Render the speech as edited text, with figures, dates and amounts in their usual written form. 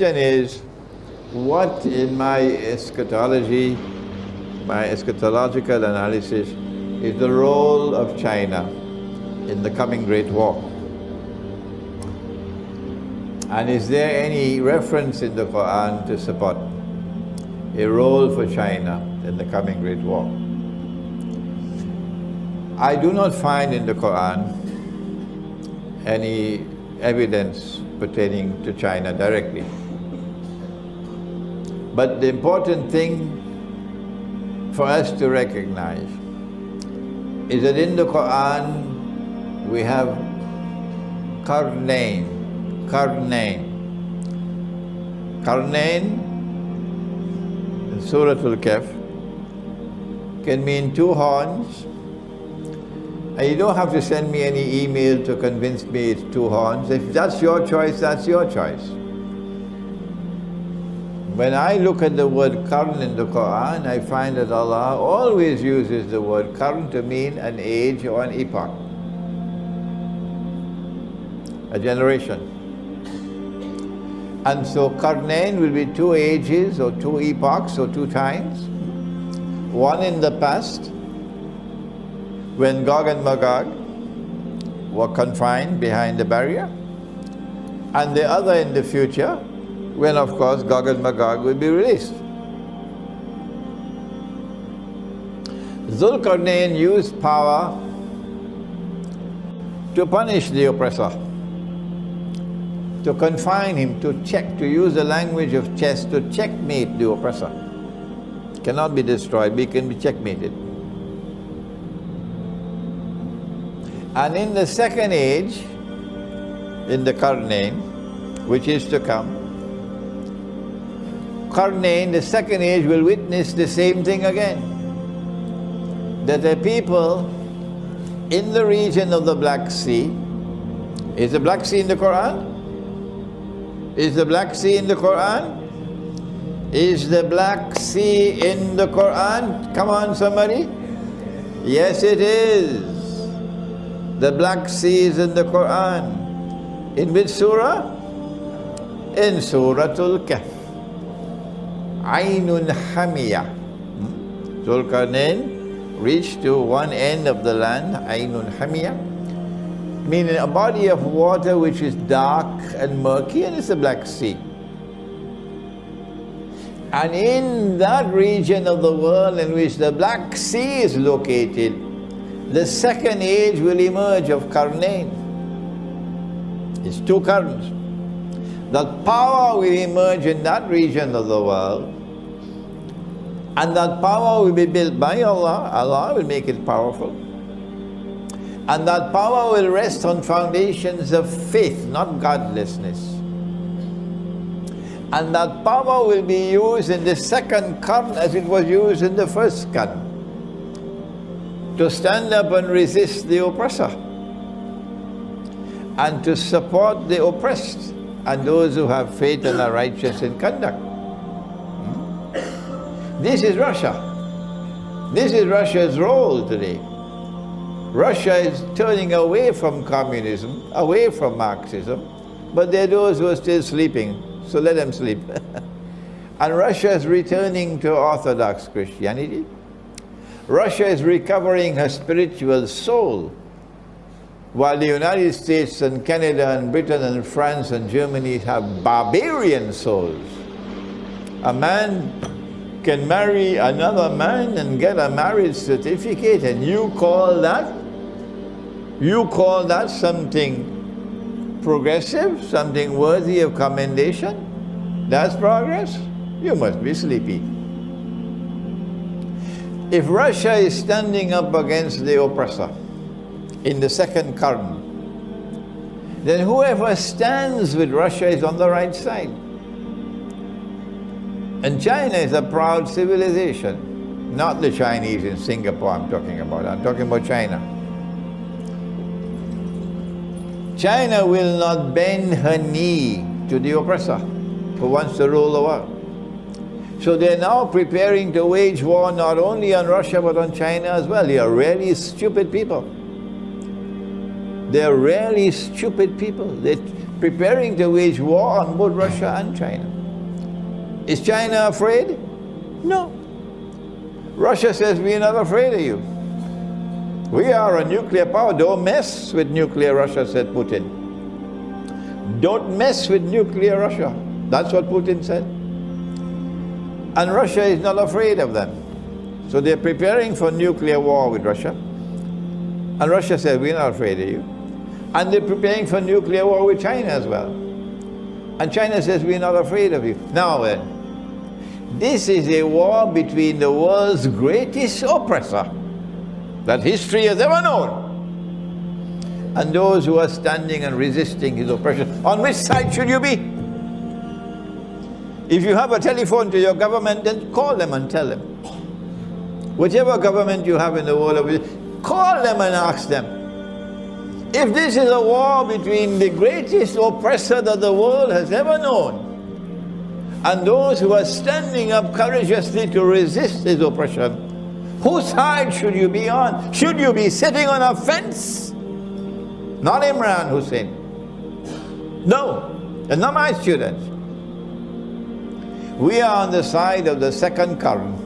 question is, what in my eschatology, my eschatological analysis, is the role of China in the coming Great War? And is there any reference in the Quran to support a role for China in the coming Great War? I do not find in the Quran any evidence pertaining to China directly. But the important thing for us to recognize is that in the Quran we have Qarnayn. Qarnayn in Surah Al-Kahf can mean two horns. And you don't have to send me any email to convince me it's two horns. If that's your choice, that's your choice. When I look at the word qarn in the Quran, I find that Allah always uses the word qarn to mean an age or an epoch, a generation. And so Qarnayn will be two ages or two epochs or two times. One in the past, when Gog and Magog were confined behind the barrier, and the other in the future, when of course Gog and Magog will be released. Zulqarnain used power to punish the oppressor, to confine him, to use the language of chess, to checkmate the oppressor. Cannot be destroyed, but it can be checkmated. And in the second age, in the Qarnayn, which is to come, Qarnayn, the second age, will witness the same thing again. That the people in the region of the Black Sea, is the Black Sea in the Quran? Is the Black Sea in the Quran? Is the Black Sea in the Quran? Come on, somebody. Yes, it is. The Black Sea is in the Quran. In which surah? In Suratul Kahf. Aynun Hamiyah. Zulqarnain reached to one end of the land, Aynun Hamiyah, meaning a body of water which is dark and murky, and it's the Black Sea. And in that region of the world in which the Black Sea is located, the second age will emerge of Qarnayn. It's two currents. That power will emerge in that region of the world, and that power will be built by Allah. Allah will make it powerful. And that power will rest on foundations of faith, not godlessness. And that power will be used in the second qarn as it was used in the first qarn, to stand up and resist the oppressor, and to support the oppressed and those who have faith and are righteous in conduct. This is Russia. This is Russia's role today. Russia is turning away from communism, away from Marxism, but there are those who are still sleeping, so let them sleep. And Russia is returning to Orthodox Christianity. Russia is recovering her spiritual soul, while the United States and Canada and Britain and France and Germany have barbarian souls. A man can marry another man and get a marriage certificate, and you call that something progressive, something worthy of commendation? That's progress? You must be sleepy. If Russia is standing up against the oppressor in the second qarn, then whoever stands with Russia is on the right side. And China is a proud civilization, not the Chinese in Singapore I'm talking about China. China will not bend her knee to the oppressor who wants to rule the world. So they're now preparing to wage war not only on Russia but on China as well. They are really stupid people. They're really stupid people. They're preparing to wage war on both Russia and China. Is China afraid? No. Russia says, we're not afraid of you. We are a nuclear power. Don't mess with nuclear Russia, said Putin. Don't mess with nuclear Russia. That's what Putin said. And Russia is not afraid of them. So they're preparing for nuclear war with Russia. And Russia said, we're not afraid of you. And they're preparing for nuclear war with China as well. And China says, we're not afraid of you. Now then, this is a war between the world's greatest oppressor that history has ever known, and those who are standing and resisting his oppression. On which side should you be? If you have a telephone to your government, then call them and tell them. Whichever government you have in the world, call them and ask them. If this is a war between the greatest oppressor that the world has ever known, and those who are standing up courageously to resist his oppression, whose side should you be on? Should you be sitting on a fence? Not Imran Hosein. No, and not my students. We are on the side of the second current.